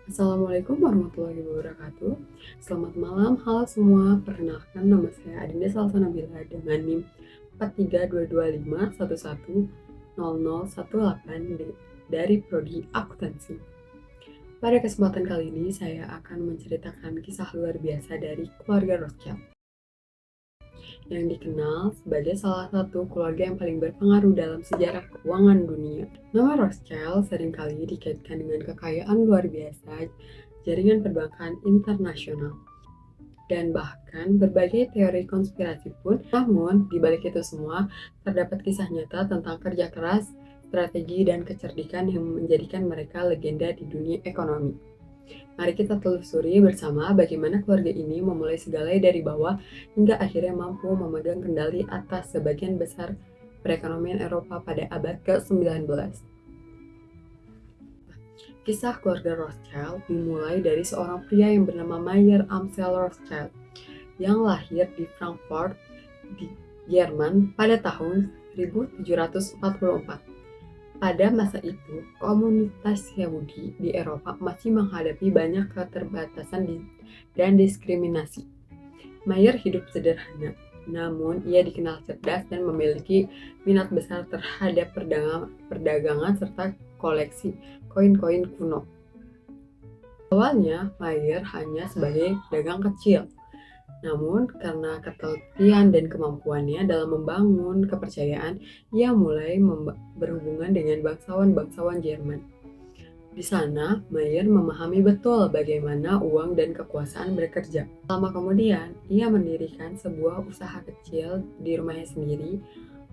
Assalamualaikum warahmatullahi wabarakatuh. Selamat malam, halo semua. Perkenalkan, nama saya Adinda Salsanabila dengan NIM 43225110018 dari Prodi Akuntansi. Pada kesempatan kali ini, saya akan menceritakan kisah luar biasa dari keluarga Rothschild, yang dikenal sebagai salah satu keluarga yang paling berpengaruh dalam sejarah keuangan dunia. Nama Rothschild seringkali dikaitkan dengan kekayaan luar biasa, jaringan perbankan internasional, dan bahkan berbagai teori konspirasi pun. Namun, di balik itu semua, terdapat kisah nyata tentang kerja keras, strategi, dan kecerdikan yang menjadikan mereka legenda di dunia ekonomi. Mari kita telusuri bersama bagaimana keluarga ini memulai segalanya dari bawah hingga akhirnya mampu memegang kendali atas sebagian besar perekonomian Eropa pada abad ke-19. Kisah keluarga Rothschild dimulai dari seorang pria yang bernama Mayer Amschel Rothschild yang lahir di Frankfurt, di Jerman pada tahun 1744. Pada masa itu, komunitas Yahudi di Eropa masih menghadapi banyak keterbatasan dan diskriminasi. Mayer hidup sederhana, namun ia dikenal cerdas dan memiliki minat besar terhadap perdagangan serta koleksi koin-koin kuno. Awalnya, Mayer hanya sebagai pedagang kecil, namun karena ketelitian dan kemampuannya dalam membangun kepercayaan, ia mulai berhubungan dengan bangsawan-bangsawan Jerman. Di sana, Mayer memahami betul bagaimana uang dan kekuasaan bekerja. Lama kemudian, ia mendirikan sebuah usaha kecil di rumahnya sendiri.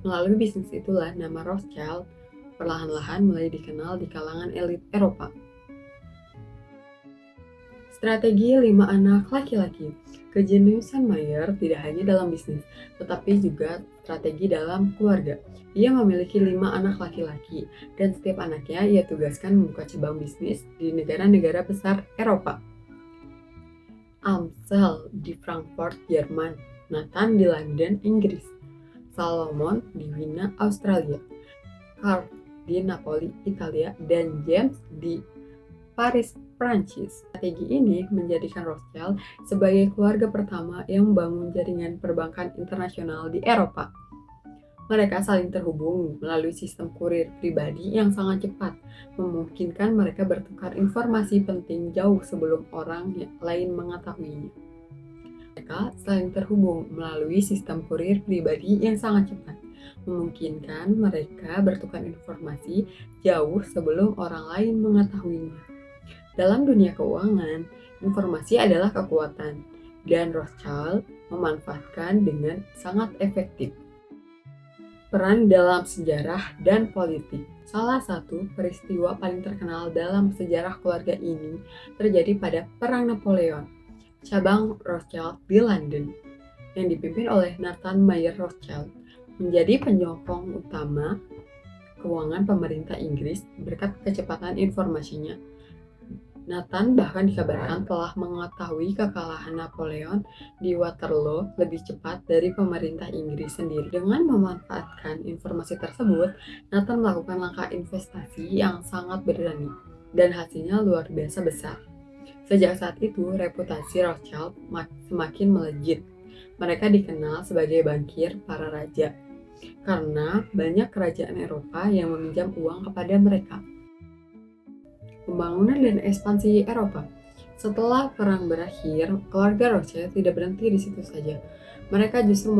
Melalui bisnis itulah nama Rothschild perlahan-lahan mulai dikenal di kalangan elit Eropa. Strategi 5 anak laki-laki. Kejeniusan Mayer tidak hanya dalam bisnis, tetapi juga strategi dalam keluarga. Ia memiliki 5 anak laki-laki, dan setiap anaknya ia tugaskan membuka cabang bisnis di negara-negara besar Eropa. Amsel di Frankfurt, Jerman. Nathan di London, Inggris. Salomon di Wina, Australia. Carl di Napoli, Italia, dan James di Paris, Prancis. Strategi ini menjadikan Rothschild sebagai keluarga pertama yang membangun jaringan perbankan internasional di Eropa. Mereka saling terhubung melalui sistem kurir pribadi yang sangat cepat, memungkinkan mereka bertukar informasi penting jauh sebelum orang lain mengetahuinya. Mereka saling terhubung melalui sistem kurir pribadi yang sangat cepat, memungkinkan mereka bertukar informasi jauh sebelum orang lain mengetahuinya. Dalam dunia keuangan, informasi adalah kekuatan, dan Rothschild memanfaatkan dengan sangat efektif. Peran dalam sejarah dan politik. Salah satu peristiwa paling terkenal dalam sejarah keluarga ini terjadi pada Perang Napoleon, cabang Rothschild di London, yang dipimpin oleh Nathan Mayer Rothschild, menjadi penyokong utama keuangan pemerintah Inggris berkat kecepatan informasinya. Nathan bahkan dikabarkan telah mengetahui kekalahan Napoleon di Waterloo lebih cepat dari pemerintah Inggris sendiri. Dengan memanfaatkan informasi tersebut, Nathan melakukan langkah investasi yang sangat berani, dan hasilnya luar biasa besar. Sejak saat itu, reputasi Rothschild semakin melejit. Mereka dikenal sebagai bankir para raja, karena banyak kerajaan Eropa yang meminjam uang kepada mereka. Pembangunan dan ekspansi Eropa. Setelah perang berakhir, keluarga Rothschild tidak berhenti di situ saja. Mereka justru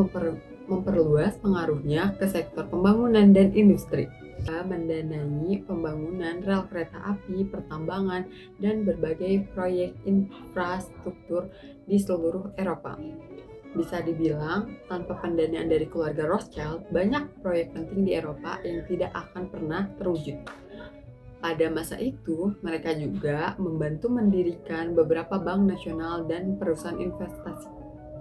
memperluas pengaruhnya ke sektor pembangunan dan industri. Mereka mendanai pembangunan rel kereta api, pertambangan, dan berbagai proyek infrastruktur di seluruh Eropa. Bisa dibilang, tanpa pendanaan dari keluarga Rothschild, banyak proyek penting di Eropa yang tidak akan pernah terwujud. Pada masa itu, mereka juga membantu mendirikan beberapa bank nasional dan perusahaan investasi,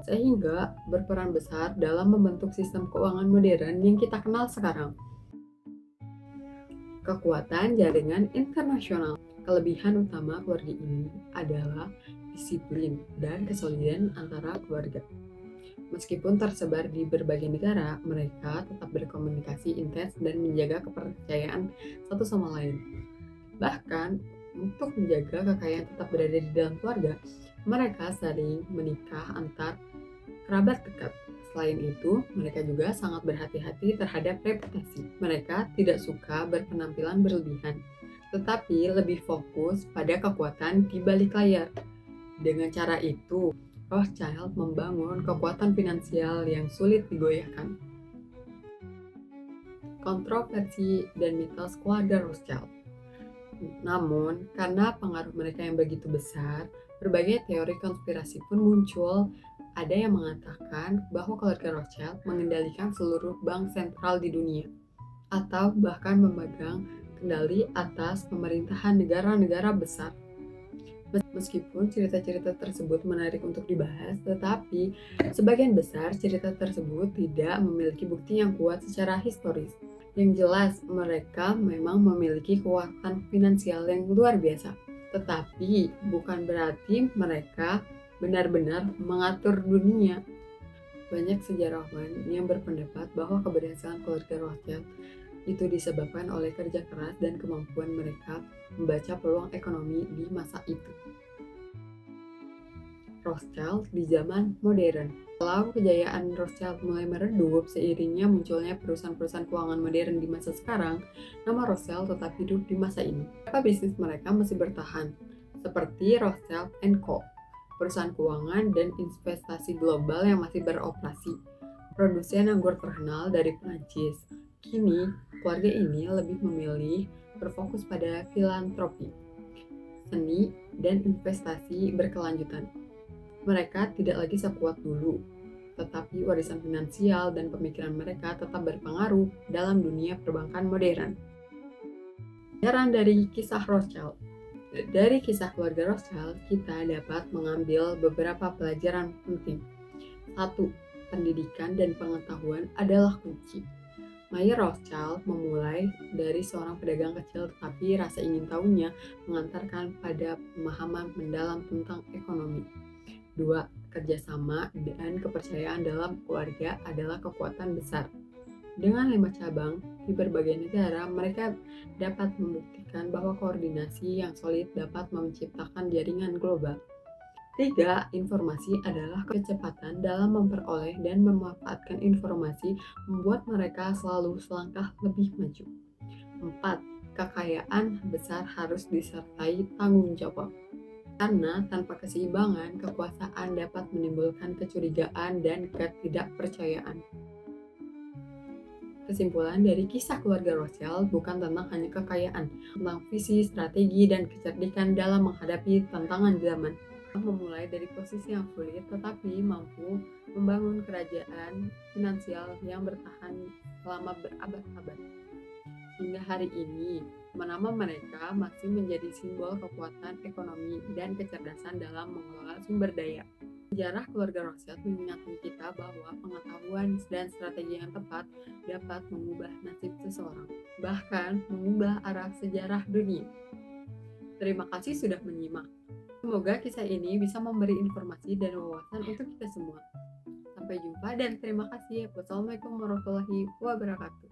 sehingga berperan besar dalam membentuk sistem keuangan modern yang kita kenal sekarang. Kekuatan jaringan internasional. Kelebihan utama keluarga ini adalah disiplin dan kesolidan antara keluarga. Meskipun tersebar di berbagai negara, mereka tetap berkomunikasi intens dan menjaga kepercayaan satu sama lain. Bahkan, untuk menjaga kekayaan tetap berada di dalam keluarga, mereka sering menikah antar kerabat dekat. Selain itu, mereka juga sangat berhati-hati terhadap reputasi. Mereka tidak suka berpenampilan berlebihan, tetapi lebih fokus pada kekuatan di balik layar. Dengan cara itu, Rothschild membangun kekuatan finansial yang sulit digoyahkan. Kontroversi dan mitos keluarga Rothschild. Namun, karena pengaruh mereka yang begitu besar, berbagai teori konspirasi pun muncul. Ada yang mengatakan bahwa keluarga Rothschild mengendalikan seluruh bank sentral di dunia, atau bahkan memegang kendali atas pemerintahan negara-negara besar. Meskipun cerita-cerita tersebut menarik untuk dibahas, tetapi sebagian besar cerita tersebut tidak memiliki bukti yang kuat secara historis. Yang jelas, mereka memang memiliki kekuatan finansial yang luar biasa. Tetapi bukan berarti mereka benar-benar mengatur dunia. Banyak sejarawan yang berpendapat bahwa keberhasilan keluarga Rothschild itu disebabkan oleh kerja keras dan kemampuan mereka membaca peluang ekonomi di masa itu. Rothschild di zaman modern. Kalau kejayaan Rothschild mulai meredup seiringnya munculnya perusahaan-perusahaan keuangan modern di masa sekarang, nama Rothschild tetap hidup di masa ini. Beberapa bisnis mereka masih bertahan, seperti Rothschild & Co, perusahaan keuangan dan investasi global yang masih beroperasi, produsen anggur terkenal dari Prancis. Kini, keluarga ini lebih memilih berfokus pada filantropi, seni, dan investasi berkelanjutan. Mereka tidak lagi sekuat dulu, tetapi warisan finansial dan pemikiran mereka tetap berpengaruh dalam dunia perbankan modern. Pelajaran dari kisah Rothschild. Dari kisah keluarga Rothschild, kita dapat mengambil beberapa pelajaran penting. 1. Pendidikan dan pengetahuan adalah kunci. Mayer Rothschild memulai dari seorang pedagang kecil, tetapi rasa ingin tahunya mengantarkan pada pemahaman mendalam tentang ekonomi. 2. Kerjasama dan kepercayaan dalam keluarga adalah kekuatan besar. Dengan 5 cabang di berbagai negara, mereka dapat membuktikan bahwa koordinasi yang solid dapat menciptakan jaringan global. 3. Informasi adalah kecepatan dalam memperoleh dan memanfaatkan informasi membuat mereka selalu selangkah lebih maju. 4. Kekayaan besar harus disertai tanggung jawab. Karena tanpa keseimbangan, kekuasaan dapat menimbulkan kecurigaan dan ketidakpercayaan. Kesimpulan dari kisah keluarga Rothschild bukan tentang hanya kekayaan, tentang visi, strategi, dan kecerdikan dalam menghadapi tantangan zaman. Memulai dari posisi yang sulit, tetapi mampu membangun kerajaan finansial yang bertahan selama berabad-abad. Hingga hari ini, nama mereka masih menjadi simbol kekuatan ekonomi dan kecerdasan dalam mengelola sumber daya. Sejarah keluarga Rothschild mengingatkan kita bahwa pengetahuan dan strategi yang tepat dapat mengubah nasib seseorang, bahkan mengubah arah sejarah dunia. Terima kasih sudah menyimak. Semoga kisah ini bisa memberi informasi dan wawasan untuk kita semua. Sampai jumpa dan terima kasih. Wassalamualaikum warahmatullahi wabarakatuh.